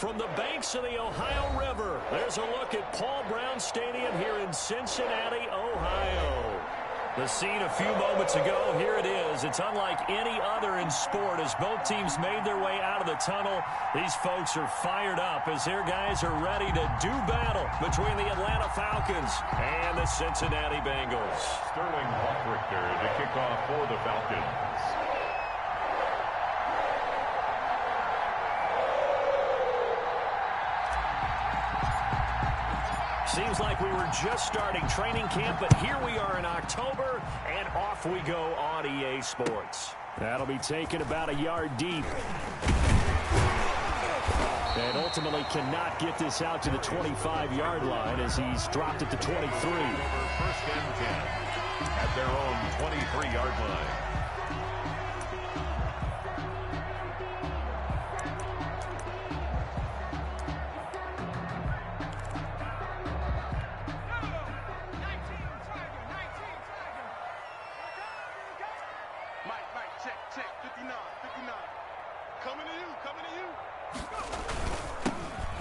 from the banks of the Ohio River, there's a look at Paul Brown Stadium here in Cincinnati, Ohio. The scene a few moments ago, here it is. It's unlike any other in sport as both teams made their way out of the tunnel. These folks are fired up as their guys are ready to do battle between the Atlanta Falcons and the Cincinnati Bengals. Sterling Hoffrichter to kick off for the Falcons. Seems like we were just starting training camp, but here we are in October, and off we go on EA Sports. That'll be taken about a yard deep. And ultimately cannot get this out to the 25-yard line as he's dropped it to 23. First and 10 at their own 23-yard line.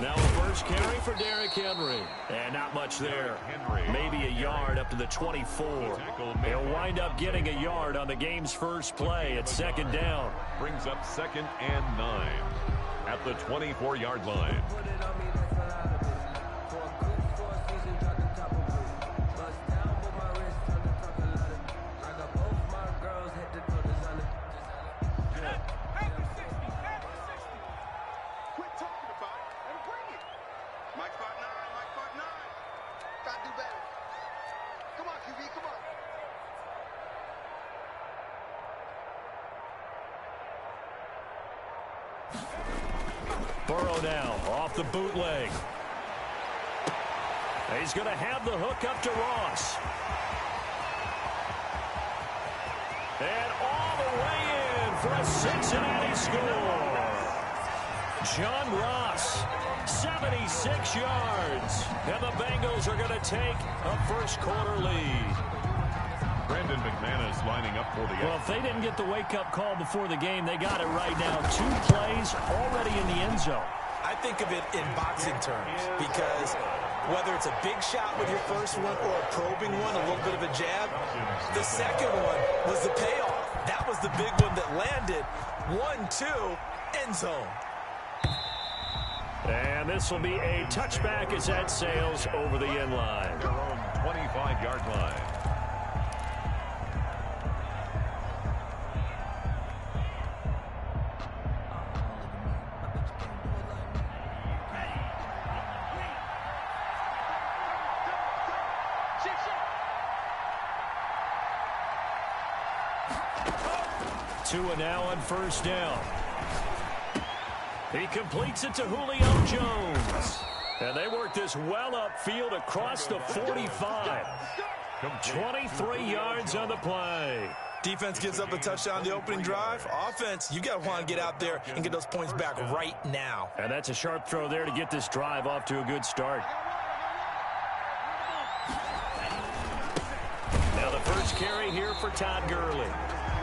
Now a first carry for Derrick Henry. And not much there. Maybe a yard up to the 24. He'll wind up getting a yard on the game's first play at second down. Brings up 2nd and 9 at the 24-yard line. Burrow now off the bootleg. He's going to have the hook up to Ross. And all the way in for a Cincinnati score. John Ross, 76 yards. And the Bengals are going to take a first-quarter lead. Brandon McManus lining up for the Well, if they didn't get the wake-up call before the game, they got it right now. 2 plays already in the end zone. I think of it in boxing terms because whether it's a big shot with your first one or a probing one, a little bit of a jab, the second one was the payoff. That was the big one that landed. 1-2, end zone. And this will be a touchback as that sails over the end line. Their own 25-yard line. Tua now on first down. He completes it to Julio Jones. And they work this well upfield across the 45. 23 yards on the play. Defense gives up a touchdown the opening drive. Offense, you got to want to get out there and get those points back right now. And that's a sharp throw there to get this drive off to a good start. Now the first carry here for Todd Gurley.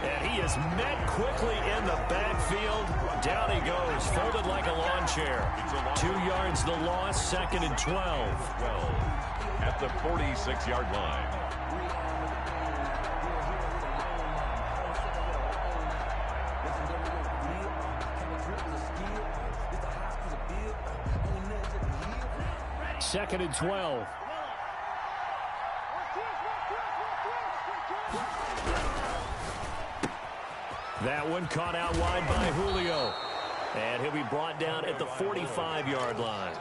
And he is met quickly in the backfield. Down he goes, folded like a lawn chair. 2 yards the loss, 2nd and 12. At the 46-yard line. Second and 12. That one caught out wide by Julio. And he'll be brought down at the 45-yard line.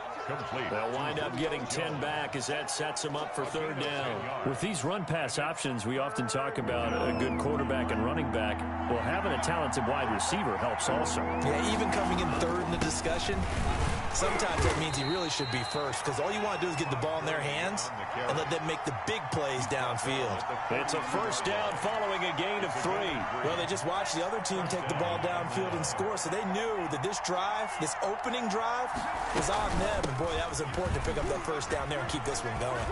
They'll wind up getting 10 back as that sets them up for third down. With these run-pass options, we often talk about a good quarterback and running back. Well, having a talented wide receiver helps also. Yeah, even coming in third in the discussion, sometimes that means he really should be first because all you want to do is get the ball in their hands and let them make the big plays downfield. It's a first down following a gain of 3. Well, they just watched the other team take the ball downfield and score, so they knew that this drive, this opening drive, was on them. And, boy, that was important to pick up that first down there and keep this one going.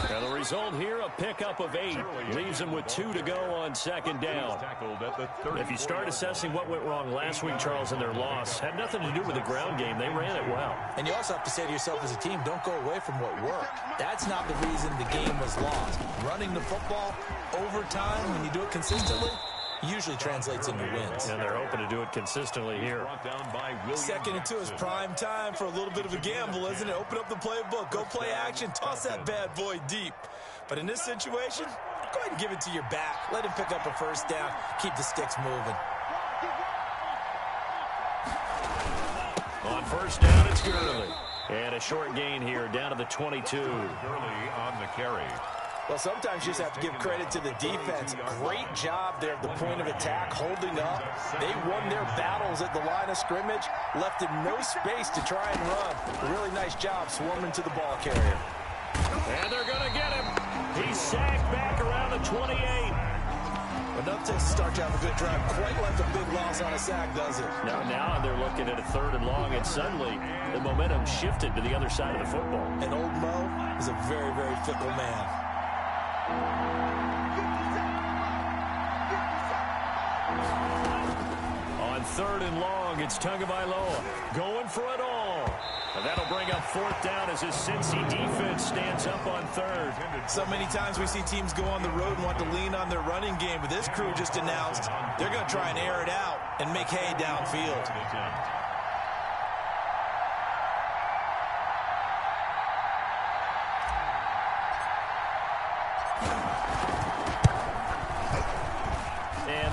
And the result here, a pickup of 8. Leaves him with 2 to go on second down. If you start assessing what went wrong last week, Charles, in their loss, had nothing to do with the ground game. They ran it well. And you also have to say to yourself as a team, don't go away from what worked. That's not the reason the game was lost. Running the football over time, when you do it consistently, usually translates into wins. And they're hoping to do it consistently here. 2nd and 2 is prime time for a little bit of a gamble, isn't it? Open up the playbook, go play action, toss that bad boy deep. But in this situation, go ahead and give it to your back. Let him pick up a first down, keep the sticks moving. On first down, it's Gurley. And a short gain here, down to the 22. Gurley on the carry. Well, sometimes you just have to give credit to the defense. Great job there at the point of attack, holding up. They won their battles at the line of scrimmage, left him no space to try and run. A really nice job swarming to the ball carrier. And they're going to get him. He's sacked back around the 28. Enough to start to have a good drive. Quite like a big loss on a sack, does it? Now they're looking at a 3rd and long, and suddenly the momentum shifted to the other side of the football. And old Mo is a very, very fickle man. On 3rd and long, it's Tagovailoa going for it all. And that'll bring up 4th down as his Cincy defense stands up on 3rd. So many times we see teams go on the road and want to lean on their running game, but this crew just announced they're going to try and air it out and make hay downfield.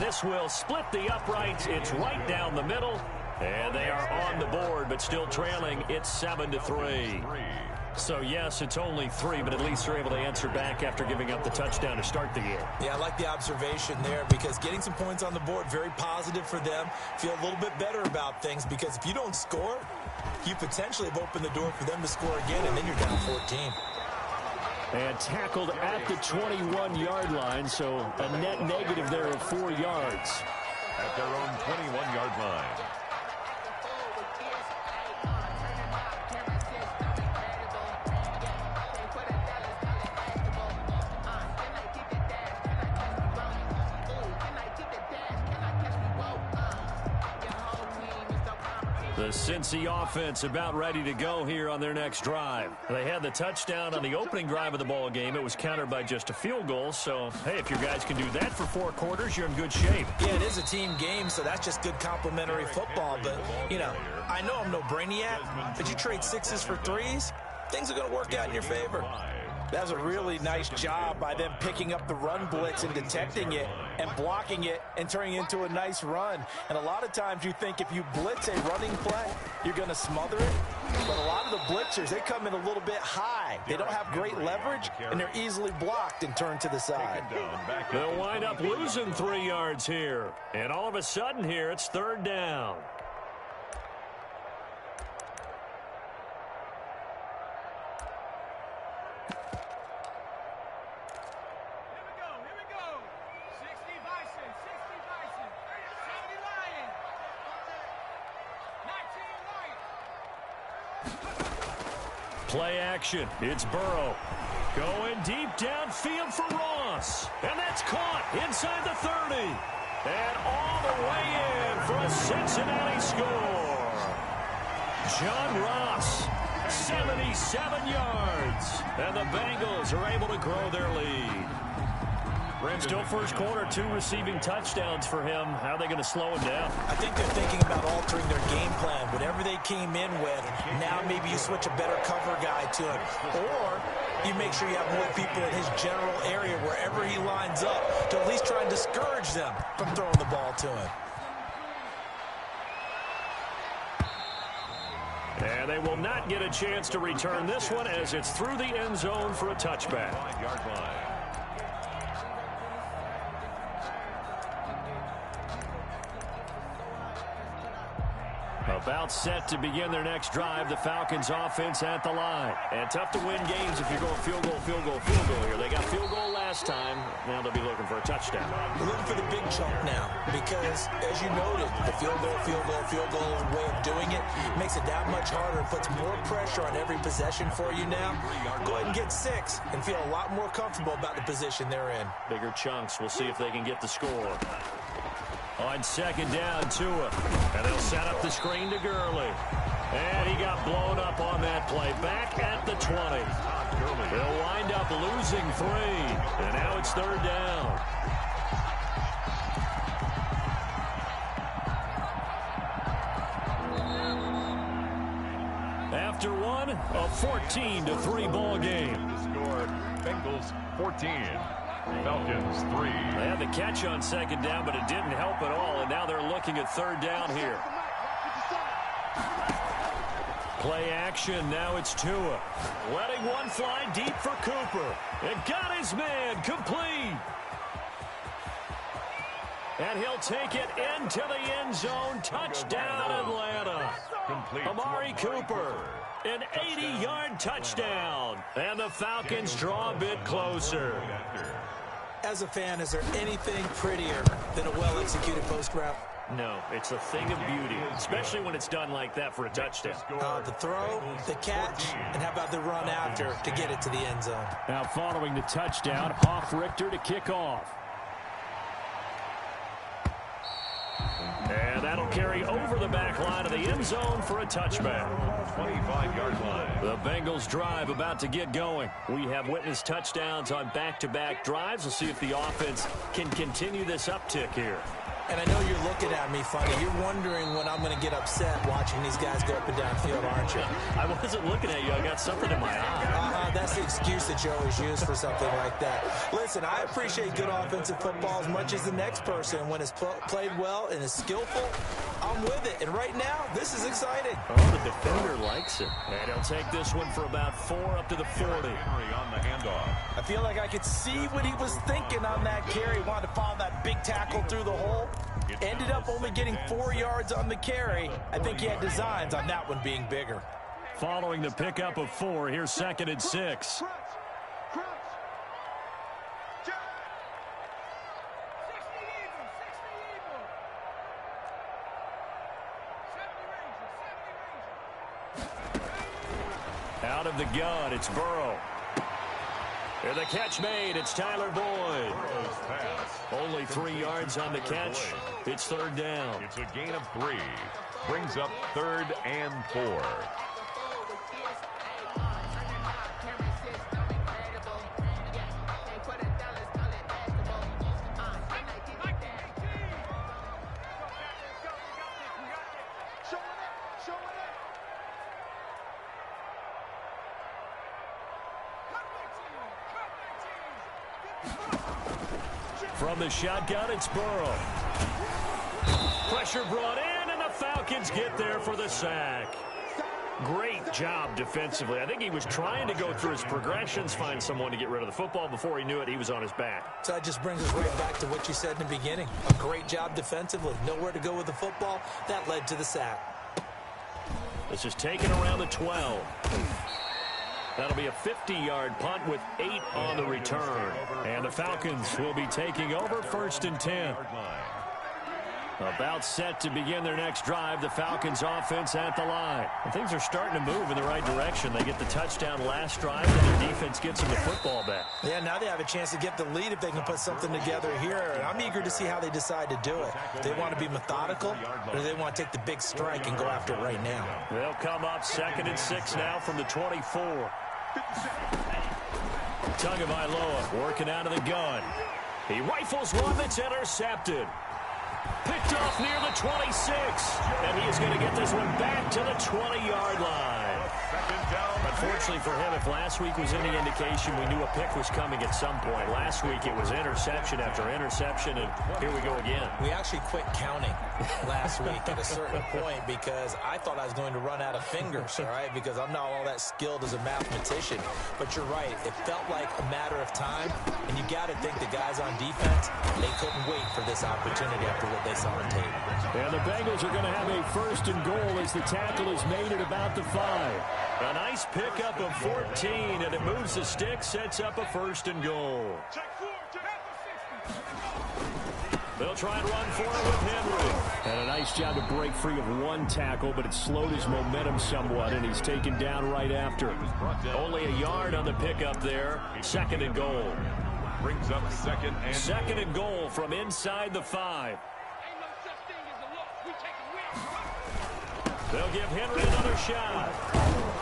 This will split the uprights. It's right down the middle. And they are on the board, but still trailing. It's 7-3. So, yes, it's only 3, but at least they're able to answer back after giving up the touchdown to start the game. Yeah, I like the observation there because getting some points on the board, very positive for them. Feel a little bit better about things because if you don't score, you potentially have opened the door for them to score again, and then you're down 14. And tackled at the 21-yard line, so a net negative there of 4 yards. At their own 21-yard line. The Cincy offense about ready to go here on their next drive. They had the touchdown on the opening drive of the ball game. It was countered by just a field goal. So, hey, if your guys can do that for 4 quarters, you're in good shape. Yeah, it is a team game, so that's just good complimentary football. But, you know, I know I'm no brainiac, but you trade 6s for 3s, things are going to work out in your favor. That was a really nice job by them picking up the run blitz and detecting it and blocking it and turning it into a nice run. And a lot of times you think if you blitz a running play, you're going to smother it. But a lot of the blitzers, they come in a little bit high. They don't have great leverage, and they're easily blocked and turned to the side. They'll wind up losing 3 yards here. And all of a sudden here, it's 3rd down. Play action. It's Burrow. Going deep downfield for Ross. And that's caught inside the 30. And all the way in for a Cincinnati score. John Ross, 77 yards. And the Bengals are able to grow their lead. Still first quarter, 2 receiving touchdowns for him. How are they going to slow him down? I think they're thinking about altering their game plan. Whatever they came in with, now maybe you switch a better cover guy to him. Or you make sure you have more people in his general area wherever he lines up to at least try and discourage them from throwing the ball to him. And they will not get a chance to return this one as it's through the end zone for a touchback. 5-yard line. About set to begin their next drive, the Falcons offense at the line. And tough to win games if you're going field goal here. They got field goal last last time. Now they'll be looking for a touchdown. We're looking for the big chunk now because, as you noted, the field goal way of doing it makes it that much harder and puts more pressure on every possession for you now. Go ahead and get 6 and feel a lot more comfortable about the position they're in. Bigger chunks. We'll see if they can get the score. On second down, Tua. And they'll set up the screen to Gurley. And he got blown up on that play. Back at the 20. They'll wind up losing 3. And now it's third down. After one, a 14-3 ball game. The score, Bengals 14. Falcons 3. They had the catch on second down, but it didn't help at all. And now they're looking at third down here. Play action. Now it's Tua. Letting one fly deep for Cooper. And got his man complete. And he'll take it into the end zone. Touchdown, Atlanta. Amari Cooper. An 80-yard touchdown. And the Falcons draw a bit closer. As a fan, is there anything prettier than a well-executed post route? No, it's a thing of beauty, especially when it's done like that for a touchdown. The throw, the catch, and how about the run after to get it to the end zone? Now following the touchdown, Hoff-Richter to kick off. And that'll carry over the back line of the end zone for a touchback. 25-yard line. The Bengals drive about to get going. We have witnessed touchdowns on back-to-back drives. We'll see if the offense can continue this uptick here. And I know you're looking at me funny. You're wondering when I'm going to get upset watching these guys go up and down field, aren't you? I wasn't looking at you. I got something in my eye. That's the excuse that you always use for something like that. Listen, I appreciate good offensive football as much as the next person. When it's played well and is skillful, I'm with it. And right now, this is exciting. Oh, the defender likes it. And he'll take this one for about 4 up to the 40. Henry on the handoff. I feel like I could see what he was thinking on that carry. He wanted to follow that big tackle through the hole. Ended up only getting 4 yards on the carry. I think he had designs on that one being bigger. Following the pickup of 4, here's 2nd and 6. Out of the gun, it's Burrow. And the catch made, it's Tyler Boyd. Only 3 yards on the catch. It's third down. It's a gain of 3. Brings up 3rd and 4. From the shotgun, it's Burrow. Pressure brought in, and the Falcons get there for the sack. Great job defensively. I think he was trying to go through his progressions, find someone to get rid of the football. Before he knew it, he was on his back. So that just brings us right back to what you said in the beginning. A great job defensively. Nowhere to go with the football. That led to the sack. This is taken around the 12. That'll be a 50-yard punt with 8 on the return. And the Falcons will be taking over 1st and 10. About set to begin their next drive. The Falcons offense at the line. And things are starting to move in the right direction. They get the touchdown last drive, and their defense gets them the football back. Yeah, now they have a chance to get the lead if they can put something together here. And I'm eager to see how they decide to do it. They want to be methodical, or do they want to take the big strike and go after it right now? They'll come up 2nd and 6 now from the 24. Tagovailoa working out of the gun. He rifles one that's intercepted. Picked off near the 26. And he is going to get this one back to the 20-yard line. Unfortunately for him, if last week was any indication, we knew a pick was coming at some point. Last week it was interception after interception, and here we go again. We actually quit counting last week at a certain point because I thought I was going to run out of fingers, all right, because I'm not all that skilled as a mathematician. But you're right. It felt like a matter of time, and you got to think the guys on defense, they couldn't wait for this opportunity after what they saw on tape. And the Bengals are going to have a 1st and goal as the tackle is made at about the 5. A nice pickup of 14, and it moves the stick, sets up a 1st and goal. They'll try and run for it with Henry. And a nice job to break free of one tackle, but it slowed his momentum somewhat, and he's taken down right after. Only a yard on the pickup there. 2nd and goal. Brings up second and goal from inside the 5. They'll give Henry another shot.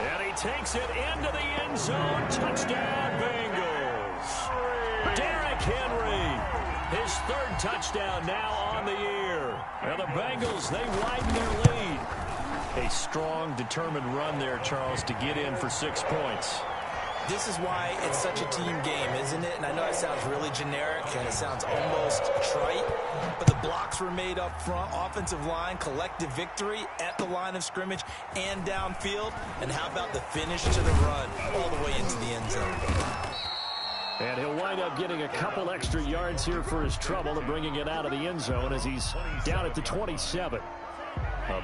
And he takes it into the end zone. Touchdown, Bengals. Derrick Henry, his 3rd touchdown now on the year. Now the Bengals, they widen their lead. A strong, determined run there, Charles, to get in for 6 points. This is why it's such a team game, isn't it? And I know it sounds really generic and it sounds almost trite, but the blocks were made up front, offensive line, collective victory at the line of scrimmage and downfield. And how about the finish to the run all the way into the end zone? And he'll wind up getting a couple extra yards here for his trouble and bringing it out of the end zone as he's down at the 27.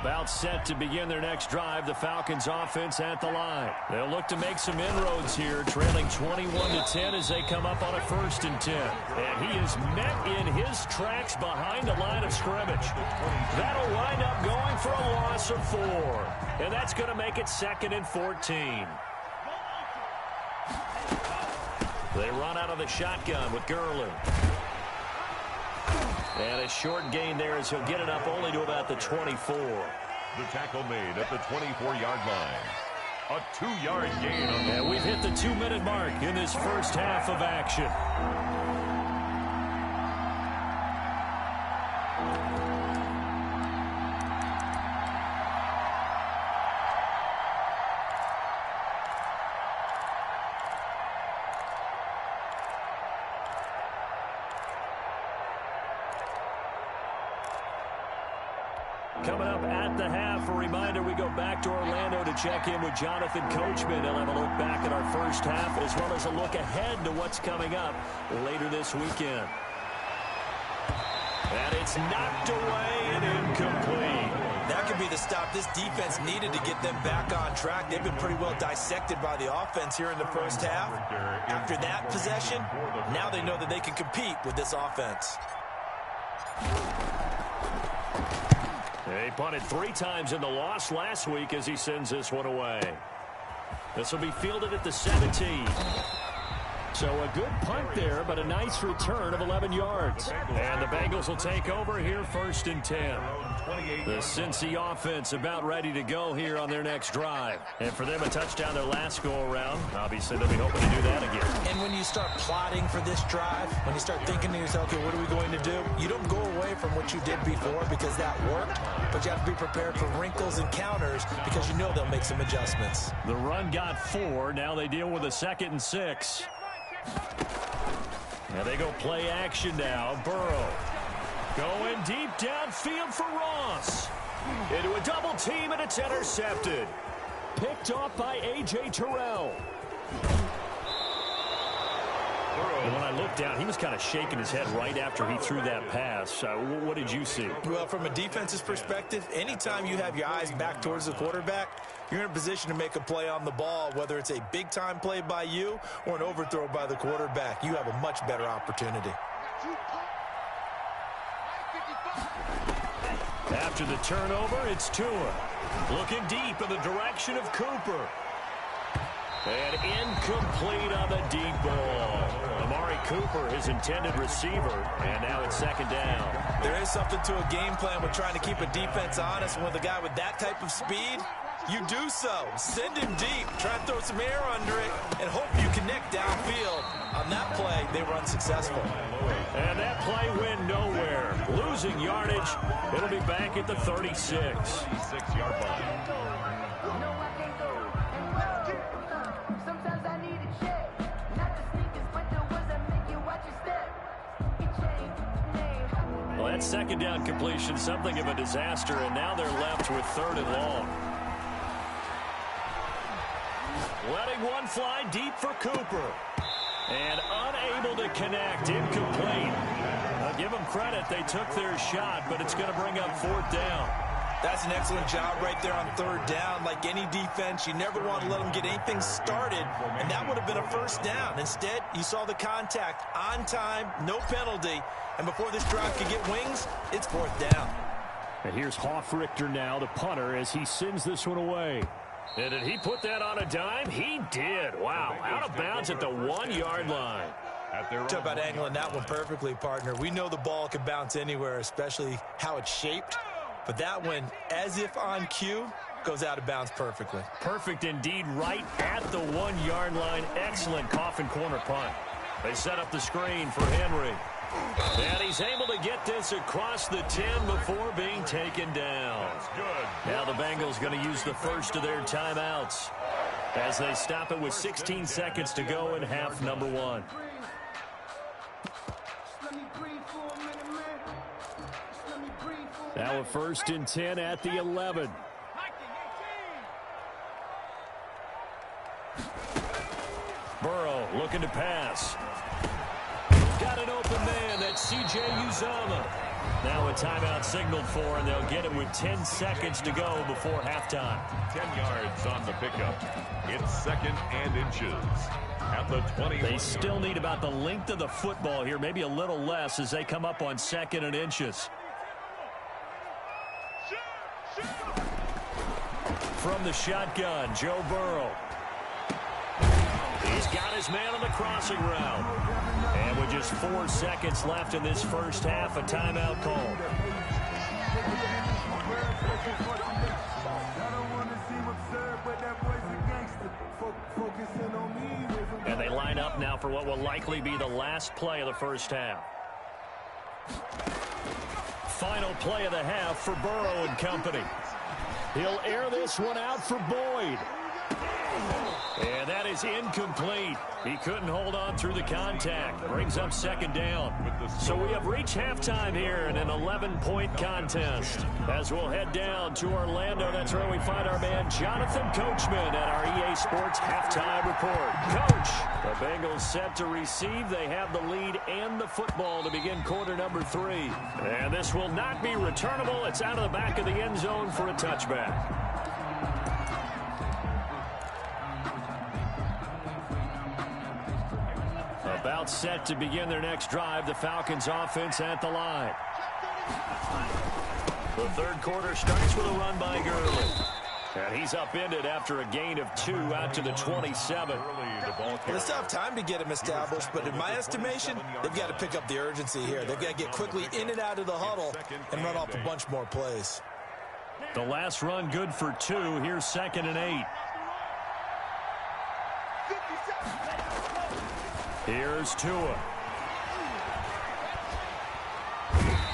About set to begin their next drive, the Falcons offense at the line. They'll look to make some inroads here, trailing 21-10 as they come up on a 1st and 10. And he is met in his tracks behind the line of scrimmage. That'll wind up going for a loss of 4. And that's going to make it 2nd and 14. They run out of the shotgun with Gurley. And a short gain there as he'll get it up only to about the 24. The tackle made at the 24-yard line. A 2-yard gain. And we've hit the 2-minute mark in this first half of action. Coming up at the half, a reminder, we go back to Orlando to check in with Jonathan Coachman. He'll have a look back at our first half as well as a look ahead to what's coming up later this weekend. And it's knocked away and incomplete. That could be the stop this defense needed to get them back on track. They've been pretty well dissected by the offense here in the first half. After that possession, now they know that they can compete with this offense. He punted 3 times in the loss last week as he sends this one away. This will be fielded at the 17. So a good punt there, but a nice return of 11 yards. And the Bengals will take over here 1st and 10. The Cincy offense about ready to go here on their next drive. And for them, a touchdown their last go-around. Obviously, they'll be hoping to do that again. And when you start plotting for this drive, when you start thinking to yourself, okay, what are we going to do? You don't go away from what you did before because that worked, but you have to be prepared for wrinkles and counters because you know they'll make some adjustments. The run got 4. Now they deal with a 2nd and 6. And they go play action now. Burrow going deep downfield for Ross. Into a double team, and it's intercepted. Picked off by A.J. Terrell. And when I looked down, he was kind of shaking his head right after he threw that pass. What did you see? Well, from a defense's perspective, anytime you have your eyes back towards the quarterback, you're in a position to make a play on the ball, whether it's a big-time play by you or an overthrow by the quarterback. You have a much better opportunity. After the turnover, it's Tua. Looking deep in the direction of Cooper. And incomplete on the deep ball. Amari Cooper, his intended receiver, and now it's 2nd down. There is something to a game plan with trying to keep a defense honest. With a guy with that type of speed, you do so. Send him deep, try and throw some air under it, and hope you connect downfield. On that play, they were unsuccessful. And that play went nowhere. Losing yardage. It'll be back at the 36. 6-yard line. Well, that 2nd down completion, something of a disaster, and now they're left with 3rd and long. Letting one fly deep for Cooper. And unable to connect, incomplete. I'll give them credit, they took their shot, but it's going to bring up 4th down. That's an excellent job right there on third down. Like any defense, you never want to let them get anything started, and that would have been a first down. Instead, you saw the contact on time, no penalty, and before this drive could get wings, it's fourth down. And here's Hoffrichter now, the punter, as he sends this one away. And did he put that on a dime? He did. Wow, out of bounds at the 1-yard line. Talk about angling that one perfectly, partner. We know the ball can bounce anywhere, especially how it's shaped. But that one, as if on cue, goes out of bounds perfectly. Perfect indeed, right at the 1-yard line. Excellent coffin corner punt. They set up the screen for Henry. And he's able to get this across the 10 before being taken down. Now the Bengals going to use the first of their timeouts as they stop it with 16 seconds to go in half number 1. Now a 1st and 10 at the 11. Burrow looking to pass. Got an open man. That's C.J. Uzomah. Now a timeout signaled for, and they'll get it with 10 seconds to go before halftime. 10 yards on the pickup. It's 2nd and inches. At the 20. They still need about the length of the football here, maybe a little less as they come up on 2nd and inches. From the shotgun, Joe Burrow. He's got his man on the crossing route. And with just 4 seconds left in this first half, a timeout called. And they line up now for what will likely be the last play of the first half. Final play of the half for Burrow and company. He'll air this one out for Boyd. And that is incomplete. He couldn't hold on through the contact. Brings up 2nd down. So we have reached halftime here in an 11-point contest. As we'll head down to Orlando, that's where we find our man Jonathan Coachman at our EA Sports Halftime Report. Coach, the Bengals set to receive. They have the lead and the football to begin quarter number 3. And this will not be returnable. It's out of the back of the end zone for a touchback. About set to begin their next drive, the Falcons offense at the line. The third quarter starts with a run by Gurley. And he's upended after a gain of 2 out to the 27. Well, they still have time to get him established, but in my estimation, they've got to pick up the urgency here. They've got to get quickly in and out of the huddle and run off a bunch more plays. The last run good for 2. Here's 2nd and 8. Here's Tua.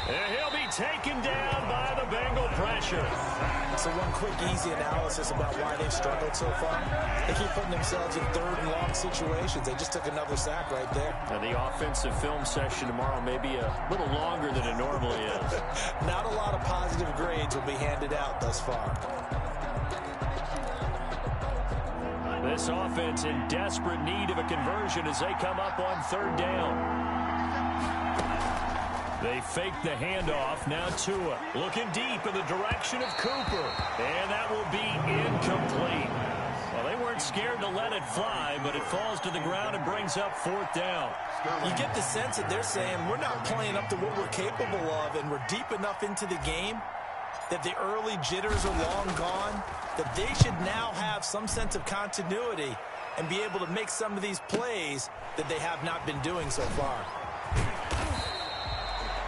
And he'll be taken down by the Bengal pressure. So one quick, easy analysis about why they've struggled so far. They keep putting themselves in 3rd and long situations. They just took another sack right there. And the offensive film session tomorrow may be a little longer than it normally is. Not a lot of positive grades will be handed out thus far. This offense in desperate need of a conversion as they come up on 3rd down. They fake the handoff. Now Tua looking deep in the direction of Cooper. And that will be incomplete. Well, they weren't scared to let it fly, but it falls to the ground and brings up 4th down. You get the sense that they're saying we're not playing up to what we're capable of, and we're deep enough into the game that the early jitters are long gone, that they should now have some sense of continuity and be able to make some of these plays that they have not been doing so far.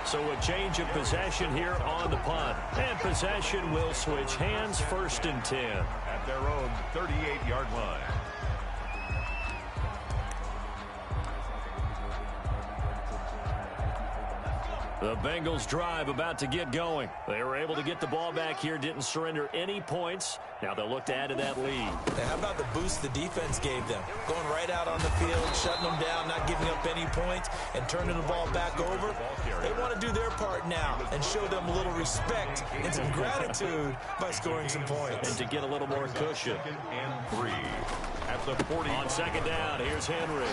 So a change of possession here on the punt. And possession will switch hands, 1st and 10. At their own 38-yard line. The Bengals drive about to get going. They were able to get the ball back here, didn't surrender any points. Now they'll look to add to that lead. And how about the boost the defense gave them? Going right out on the field, shutting them down, not giving up any points, and turning the ball back over. They want to do their part now and show them a little respect and some gratitude by scoring some points. And to get a little more cushion. 2nd and 3. At the 40. On 2nd down, here's Henry.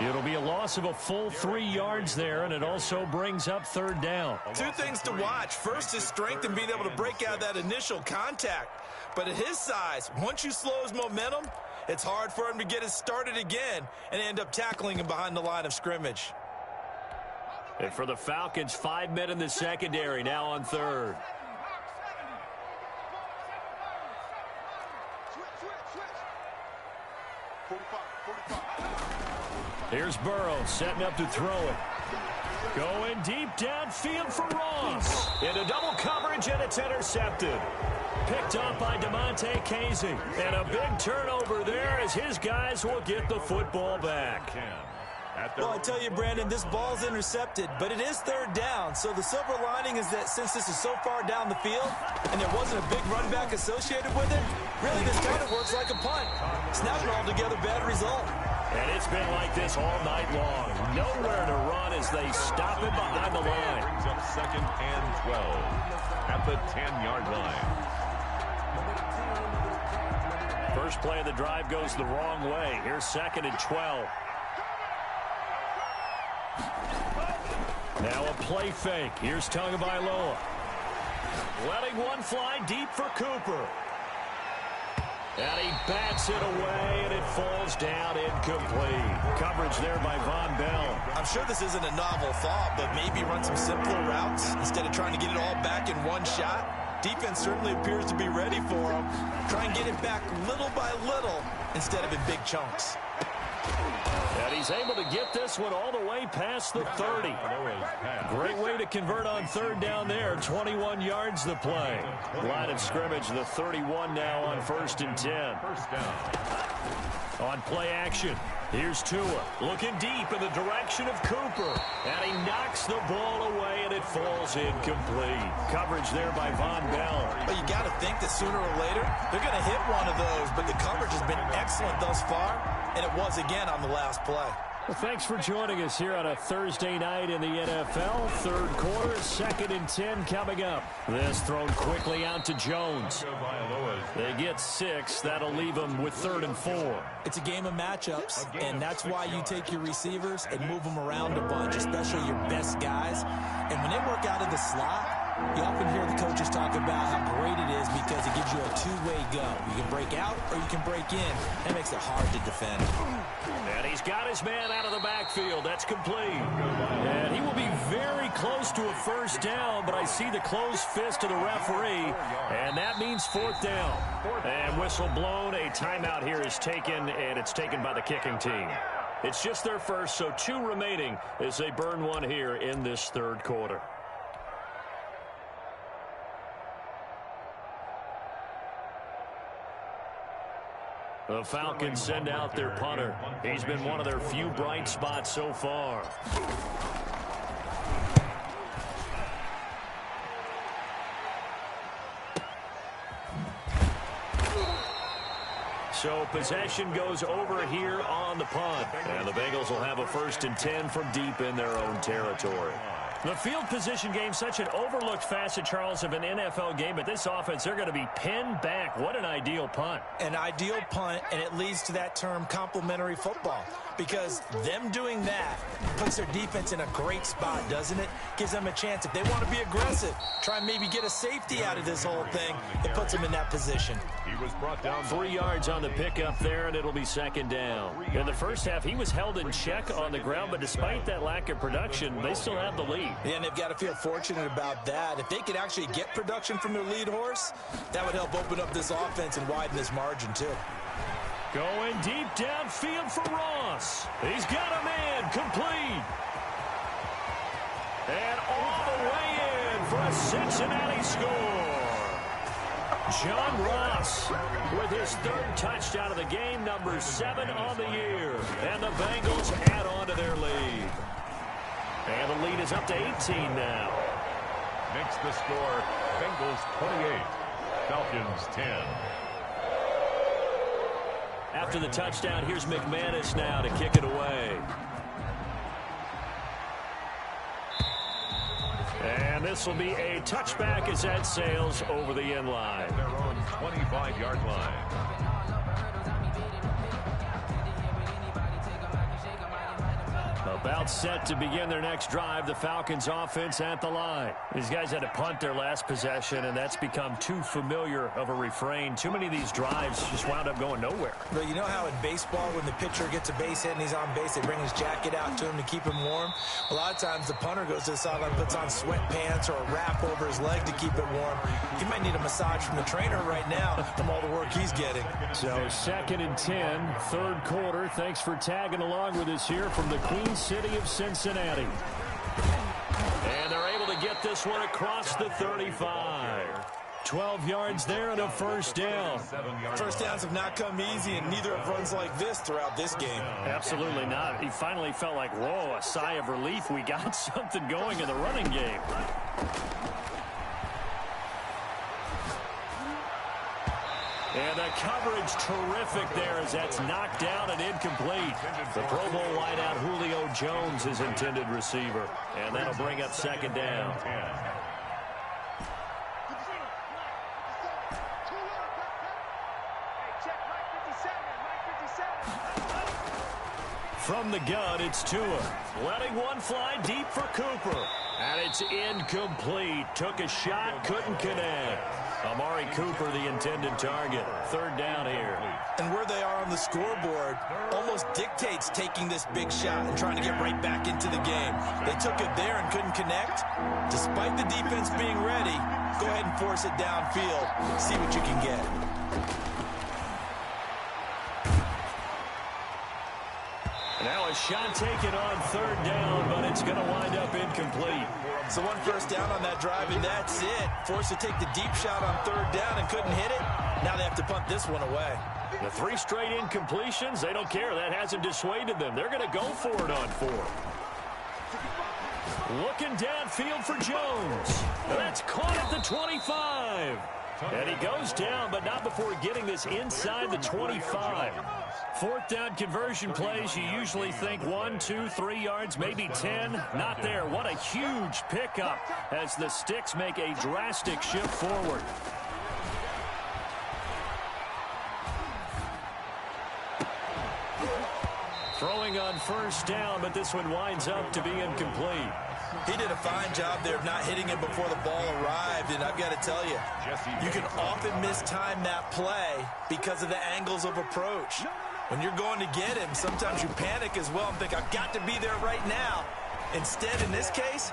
It'll be a loss of a full 3 yards there, and it also brings up third down. Two things to watch. First, his strength in being able to break out of that initial contact. But at his size, once you slow his momentum, it's hard for him to get it started again and end up tackling him behind the line of scrimmage. And for the Falcons, 5 men in the secondary, now on third. Here's Burrow setting up to throw it. Going deep downfield for Ross. Into double coverage, and it's intercepted. Picked up by DeMonte Casey. And a big turnover there as his guys will get the football back. Well, I tell you, Brandon, this ball's intercepted, but it is third down. So the silver lining is that since this is so far down the field and there wasn't a big run back associated with it, really this kind of works like a punt. It's not an altogether bad result. And it's been like this all night long. Nowhere to run as they stop it behind the line. Brings up 2nd and 12 at the 10-yard line. First play of the drive goes the wrong way. Here's 2nd and 12. Now a play fake. Here's Tagovailoa. Letting one fly deep for Cooper. And he bats it away, and it falls down incomplete. Coverage there by Von Bell. I'm sure this isn't a novel thought, but maybe run some simpler routes instead of trying to get it all back in one shot. Defense certainly appears to be ready for him. Try and get it back little by little instead of in big chunks. And he's able to get this one all the way past the 30. Great way to convert on third down there. 21 yards the play. Line of scrimmage, the 31 now on 1st and 10. On play action, here's Tua. Looking deep in the direction of Cooper. And he knocks the ball away, and it falls incomplete. Coverage there by Von Bell. But you got to think that sooner or later, they're going to hit one of those. But the coverage has been excellent thus far. And it was again on the last play. Well, thanks for joining us here on a Thursday night in the NFL. Third quarter, 2nd and 10 coming up. This thrown quickly out to Jones. They get 6. That'll leave them with 3rd and 4. It's a game of matchups, and that's why you take your receivers and move them around a bunch, especially your best guys. And when they work out of the slot, you often hear the coaches talk about how great it is because it gives you a two-way go. You can break out or you can break in. That makes it hard to defend. And he's got his man out of the backfield. That's complete. And he will be very close to a first down, but I see the closed fist of the referee, and that means 4th down. And whistle blown. A timeout here is taken, and it's taken by the kicking team. It's just their first, so 2 remaining as they burn one here in this third quarter. The Falcons send out their punter. He's been one of their few bright spots so far. So possession goes over here on the punt. And the Bengals will have a 1st and 10 from deep in their own territory. The field position game, such an overlooked facet, Charles, of an NFL game. But this offense, they're going to be pinned back. What an ideal punt. An ideal punt, and it leads to that term complementary football. Because them doing that puts their defense in a great spot, doesn't it? Gives them a chance. If they want to be aggressive, try and maybe get a safety out of this whole thing, it puts them in that position. He was brought down 3 yards on the pickup there, and it'll be 2nd down. In the first half, he was held in check on the ground, but despite that lack of production, they still have the lead. Yeah, and they've got to feel fortunate about that. If they could actually get production from their lead horse, that would help open up this offense and widen this margin, too. Going deep downfield for Ross. He's got a man complete. And all the way in for a Cincinnati score. John Ross with his 3rd touchdown of the game, number 7 on the year. And the Bengals add on to their lead. And the lead is up to 18 now. Makes the score Bengals 28, Falcons 10. After the touchdown, here's McManus now to kick it away. And this will be a touchback as that sails over the end line. Their own 25-yard line. About set to begin their next drive, the Falcons offense at the line. These guys had to punt their last possession, and that's become too familiar of a refrain. Too many of these drives just wound up going nowhere. But you know how in baseball, when the pitcher gets a base hit and he's on base, they bring his jacket out to him to keep him warm? A lot of times the punter goes to the sideline, puts on sweatpants or a wrap over his leg to keep it warm. He might need a massage from the trainer right now from all the work he's getting. So 2nd and 10, third quarter. Thanks for tagging along with us here from the Queen City of Cincinnati. And they're able to get this one across the 35. 12 yards there and a first down. First downs have not come easy, and neither have runs like this throughout this game. Absolutely not. He finally felt like, whoa, a sigh of relief. We got something going in the running game. And the coverage terrific there as that's knocked down and incomplete. The Pro Bowl wideout Julio Jones is intended receiver. And that'll bring up 2nd down. From the gun, it's Tua. Letting one fly deep for Cooper. And it's incomplete. Took a shot, couldn't connect. Amari Cooper, the intended target. 3rd down here. And where they are on the scoreboard almost dictates taking this big shot and trying to get right back into the game. They took it there and couldn't connect. Despite the defense being ready, go ahead and force it downfield. See what you can get. Now a shot taken on 3rd down, but it's going to wind up incomplete. So one first down on that drive, and that's it. Forced to take the deep shot on 3rd down and couldn't hit it. Now they have to punt this one away. The 3 straight incompletions, they don't care. That hasn't dissuaded them. They're going to go for it on 4. Looking downfield for Jones. That's caught at the 25. And he goes down, but not before getting this inside the 25. 4th down conversion plays, you usually think 1, 2, 3 yards, maybe 10. Not there. What a huge pickup as the Sticks make a drastic shift forward. Throwing on 1st down, but this one winds up to be incomplete. He did a fine job there of not hitting him before the ball arrived, and I've got to tell you, you can often mistime that play because of the angles of approach. When you're going to get him, sometimes you panic as well and think, I've got to be there right now. Instead, in this case,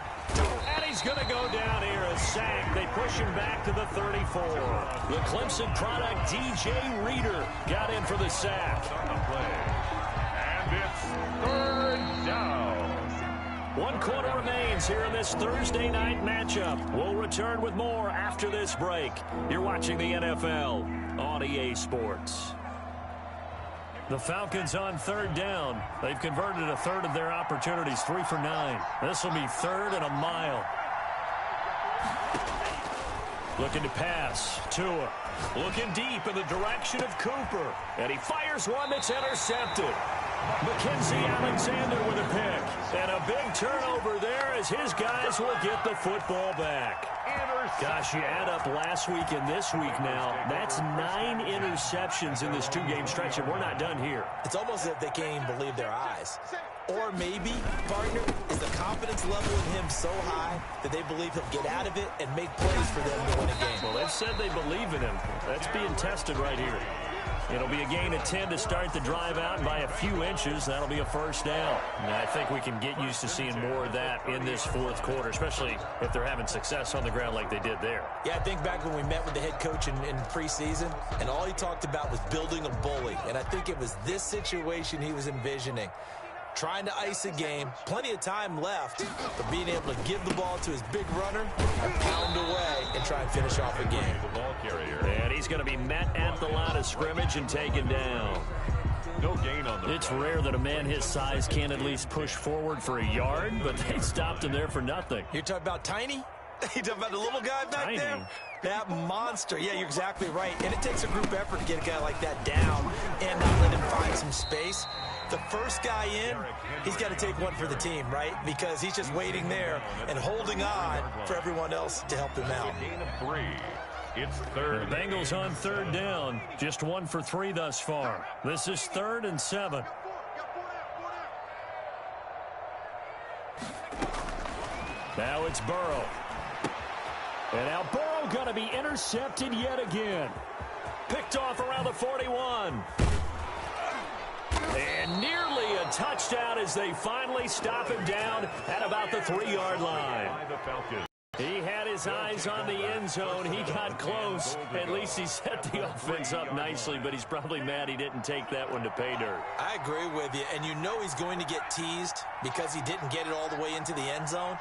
and he's going to go down here, a sack. They push him back to the 34. The Clemson product, DJ Reader, got in for the sack. And it's 3rd down. 1 quarter remains here in this Thursday night matchup. We'll return with more after this break. You're watching the NFL on EA Sports. The Falcons on 3rd down. They've converted a 1/3 of their opportunities, 3 for 9. This will be 3rd and a mile. Looking to pass. Tua looking deep in the direction of Cooper. And he fires one that's intercepted. Mackenzie Alexander with a pick. And a big turnover there as his guys will get the football back. Gosh, you add up last week and this week now. That's 9 interceptions in this 2-game stretch, and we're not done here. It's almost as if they can't even believe their eyes. Or maybe, partner, is the confidence level in him so high that they believe he'll get out of it and make plays for them to win a game. Well, they've said they believe in him. That's being tested right here. It'll be a gain of 10 to start the drive out, and by a few inches, that'll be a first down. And I think we can get used to seeing more of that in this 4th quarter, especially if they're having success on the ground like they did there. Yeah, I think back when we met with the head coach in preseason, and all he talked about was building a bully. And I think it was this situation he was envisioning. Trying to ice a game, plenty of time left, but being able to give the ball to his big runner and pound away and try and finish off a game. The ball carrier. And he's going to be met at the line of scrimmage and taken down. No gain on the It's rare that a man his size can at least push forward for a yard, but they stopped him there for nothing. You're talking about Tiny? You talking about the little guy back Tiny. there? That monster. Yeah, you're exactly right. And it takes a group effort to get a guy like that down and not let him find some space. The first guy in, he's got to take one for the team, right? Because he's just waiting there and holding on for everyone else to help him out. Gain of 3. It's 3rd. The Bengals on 3rd down. Just 1 for 3 thus far. This is 3rd and 7. Now it's Burrow. And now Burrow going to be intercepted yet again. Picked off around the 41. And nearly a touchdown as they finally stop him down at about the 3-yard line. He had his eyes on the end zone. He got close. At least he set the offense up nicely, but he's probably mad he didn't take that one to pay dirt. I agree with you, and you know he's going to get teased because he didn't get it all the way into the end zone.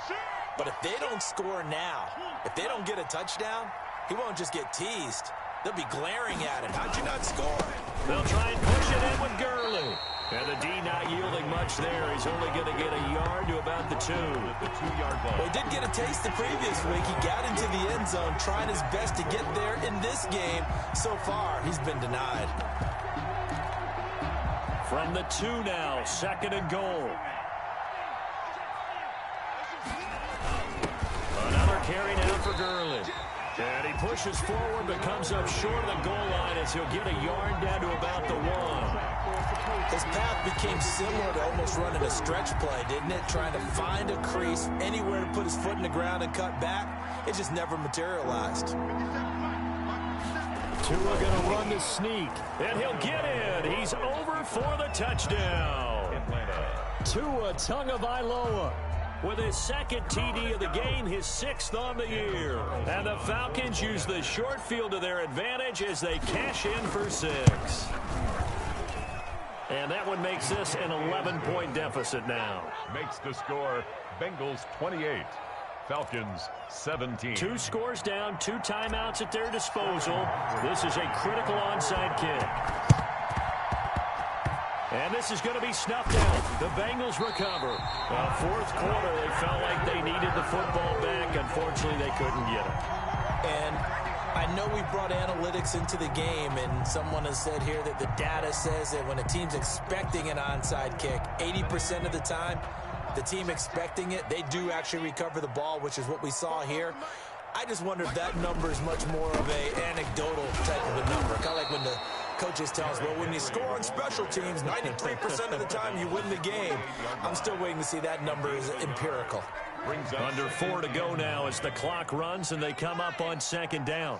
But if they don't score now, if they don't get a touchdown, he won't just get teased. They'll be glaring at him. How'd you not score? They'll try and push it in with Gurley. And the D not yielding much there. He's only going to get a yard to about the 2. The 2-yard line. Well, he did get a taste the previous week. He got into the end zone, trying his best to get there in this game. So far, he's been denied. From the 2 now, 2nd and goal. Another carry now for Gurley. And he pushes forward but comes up short of the goal line as he'll get a yard down to about the 1. His path became similar to almost running a stretch play, didn't it? Trying to find a crease, anywhere to put his foot in the ground and cut back. It just never materialized. Tua going to run the sneak, and he'll get in. He's over for the touchdown. Tua Tagovailoa with his 2nd TD of the game, his 6th on the year. And the Falcons use the short field to their advantage as they cash in for 6. And that one makes this an 11-point deficit now. Makes the score Bengals 28, Falcons 17. 2 scores down, 2 timeouts at their disposal. This is a critical onside kick. And this is going to be snuffed out. The Bengals recover. Well, 4th quarter, they felt like they needed the football back. Unfortunately, they couldn't get it. And I know we brought analytics into the game, and someone has said here that the data says that when a team's expecting an onside kick, 80% of the time, the team expecting it, they do actually recover the ball, which is what we saw here. I just wonder if that number is much more of an anecdotal type of a number. Kind of like when the coaches tell us, well, when you score on special teams, 93% of the time you win the game. I'm still waiting to see that number is empirical. Under 4 to go now as the clock runs and they come up on 2nd down.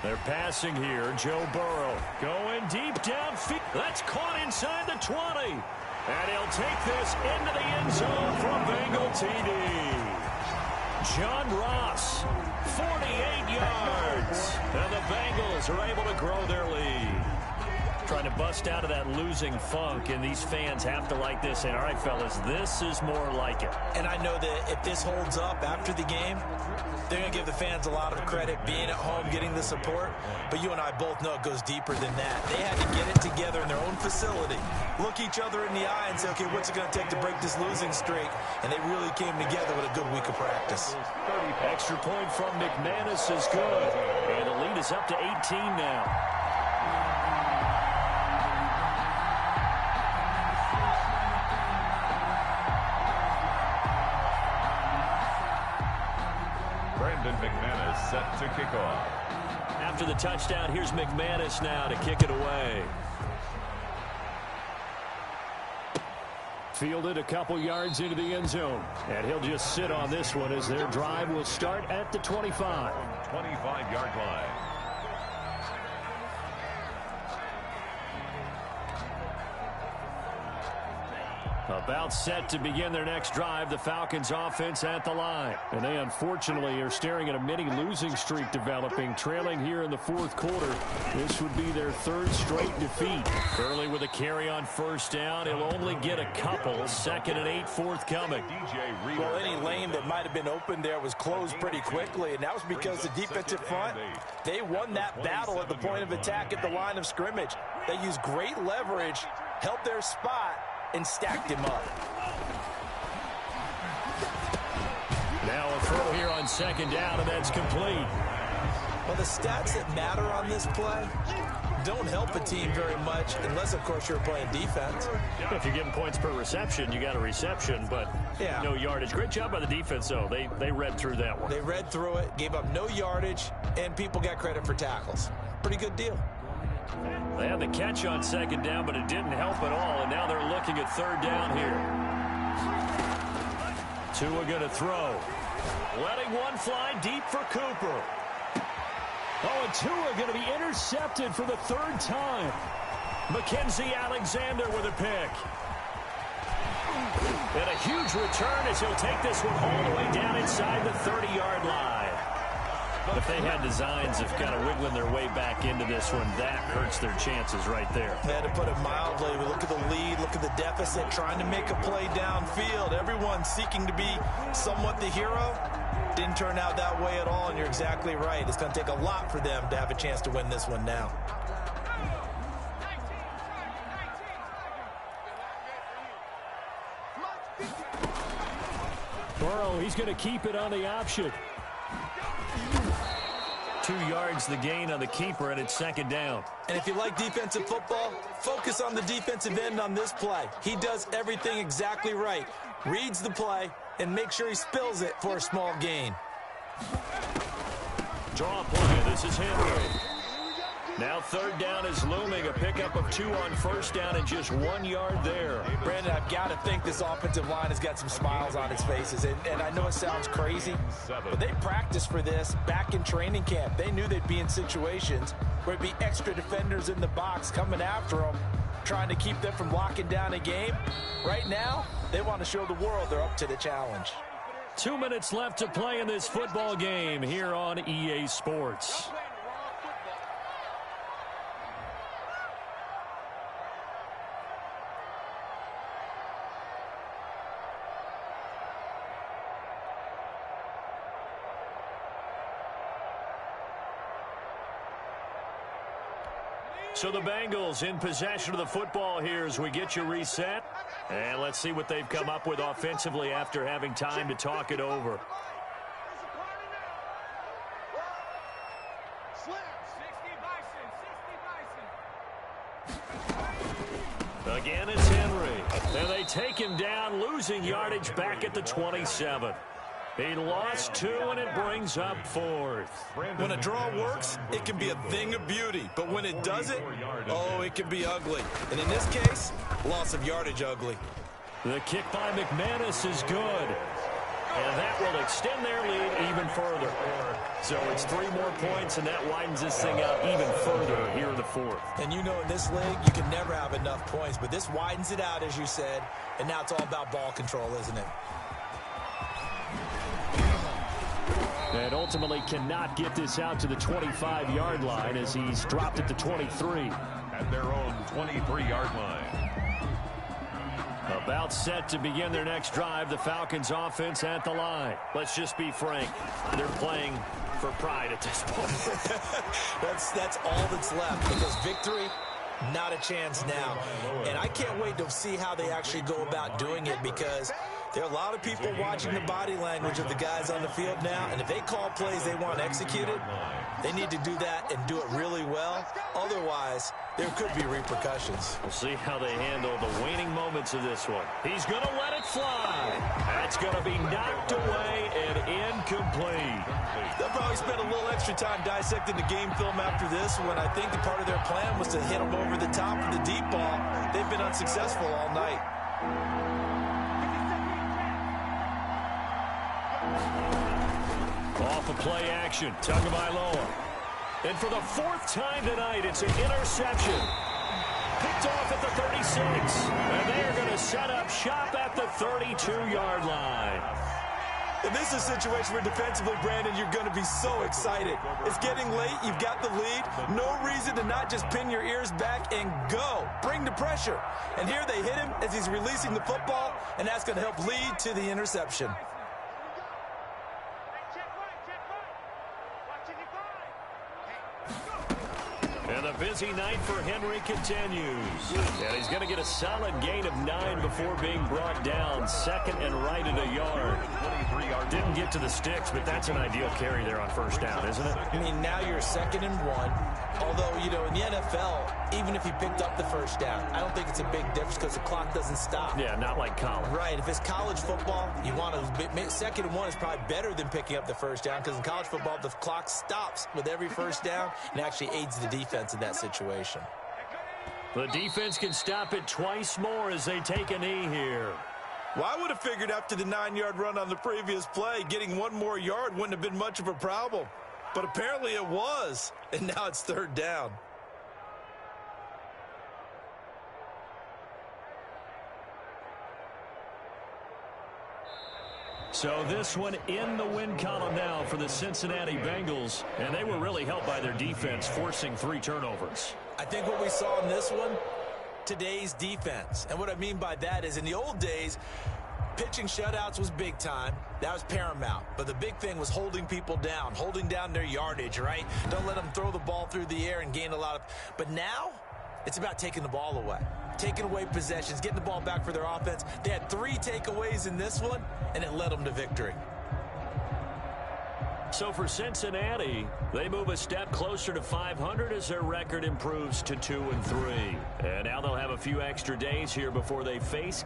They're passing here. Joe Burrow going deep downfield. That's caught inside the 20. And he'll take this into the end zone for a Bengal TD. John Ross, 48 yards. And the Bengals are able to grow their lead. Trying to bust out of that losing funk, and these fans have to like this. And all right, fellas, this is more like it. And I know that if this holds up after the game, they're going to give the fans a lot of credit being at home, getting the support. But you and I both know it goes deeper than that. They had to get it together in their own facility, look each other in the eye and say, okay, what's it going to take to break this losing streak? And they really came together with a good week of practice. Extra point from McManus is good. And the lead is up to 18 now. McManus set to kick off. After the touchdown, here's McManus now to kick it away. Fielded a couple yards into the end zone. And he'll just sit on this one as their drive will start at the 25. 25-yard line. About set to begin their next drive, the Falcons offense at the line. And they unfortunately are staring at a mini losing streak developing, trailing here in the 4th quarter. This would be their 3rd straight defeat. Gurley with a carry on 1st down. He'll only get a couple. 2nd and 8 forthcoming. Well, any lane that might have been open there was closed pretty quickly, and that was because the defensive front, they won that battle at the point of attack at the line of scrimmage. They used great leverage, held their spot, and stacked him up. Now a throw here on 2nd down, and that's complete. Well, the stats that matter on this play don't help a team very much unless, of course, you're playing defense. If you're getting points per reception, you got a reception, but no yardage. Great job by the defense, though. They read through that one. They read through it, gave up no yardage, and people got credit for tackles. Pretty good deal. They had the catch on second down, but it didn't help at all, and now they're looking at third down here. Tua going to throw. Letting one fly deep for Cooper. Oh, and Tua going to be intercepted for the third time. Mackenzie Alexander with a pick. And a huge return as he'll take this one all the way down inside the 30-yard line. If they had designs of kind of wiggling their way back into this one, that hurts their chances right there. They had to put it mildly. We look at the lead, look at the deficit, trying to make a play downfield. Everyone seeking to be somewhat the hero. Didn't turn out that way at all, and you're exactly right. It's going to take a lot for them to have a chance to win this one now. Burrow, he's going to keep it on the option. 2 yards the gain on the keeper, and it's second down. And if you like defensive football, focus on the defensive end on this play. He does everything exactly right. Reads the play and make sure he spills it for a small gain. Draw play. This is Henry. Now third down is looming. A pickup of 2 on first down and just 1 yard there. Brandon, I've got to think this offensive line has got some smiles on its faces. And I know it sounds crazy, but they practiced for this back in training camp. They knew they'd be in situations where it'd be extra defenders in the box coming after them, trying to keep them from locking down a game. Right now, they want to show the world they're up to the challenge. 2 minutes left to play in this football game here on EA Sports. So the Bengals in possession of the football here as we get you reset. And let's see what they've come up with offensively after having time to talk it over. Again, it's Henry. And they take him down, losing yardage back at the 27. He lost 2, and it brings up 4th. When a draw works, it can be a thing of beauty. But when it doesn't, oh, it can be ugly. And in this case, loss of yardage ugly. The kick by McManus is good. And that will extend their lead even further. So it's 3 more points, and that widens this thing out even further here in the 4th. And you know in this league, you can never have enough points. But this widens it out, as you said. And now it's all about ball control, isn't it? And ultimately cannot get this out to the 25-yard line as he's dropped at the 23. At their own 23-yard line. About set to begin their next drive, the Falcons offense at the line. Let's just be frank, they're playing for pride at this point. That's all that's left, because victory, not a chance now. And I can't wait to see how they actually go about doing it, because there are a lot of people watching the body language of the guys on the field now, and if they call plays they want executed, they need to do that and do it really well. Otherwise, there could be repercussions. We'll see how they handle the waning moments of this one. He's going to let it fly. That's going to be knocked away and incomplete. They'll probably spend a little extra time dissecting the game film after this one. I think the part of their plan was to hit them over the top with the deep ball. They've been unsuccessful all night. Off of play action, Tagovailoa. And for the 4th time tonight, it's an interception. Picked off at the 36. And they're going to set up shop at the 32-yard line. And this is a situation where defensively, Brandon, you're going to be so excited. It's getting late. You've got the lead. No reason to not just pin your ears back and go. Bring the pressure. And here they hit him as he's releasing the football, and that's going to help lead to the interception. And the busy night for Henry continues. And he's going to get a solid gain of 9 before being brought down. 2nd and right at a yard. 3-yard. Didn't get to the sticks, but that's an ideal carry there on first down, isn't it? I mean, now you're 2nd and 1. Although, you know, in the NFL, even if he picked up the first down, I don't think it's a big difference because the clock doesn't stop. Yeah, not like college. Right. If it's college football, you want to 2nd and 1 is probably better than picking up the first down because in college football, the clock stops with every first down and actually aids the defense in that situation. The defense can stop it twice more as they take a knee here. Well, I would have figured after the 9-yard run on the previous play, getting 1 more yard wouldn't have been much of a problem. But apparently it was, and now it's 3rd down. So this one in the win column now for the Cincinnati Bengals, and they were really helped by their defense, forcing 3 turnovers. I think what we saw in this one, today's defense. And what I mean by that is in the old days, pitching shutouts was big time. That was paramount. But the big thing was holding people down, holding down their yardage, right? Don't let them throw the ball through the air and gain a lot of... But now, it's about taking the ball away. Taking away possessions, getting the ball back for their offense. They had 3 takeaways in this one, and it led them to victory. So for Cincinnati, they move a step closer to 500 as their record improves to 2-3. And now they'll have a few extra days here before they face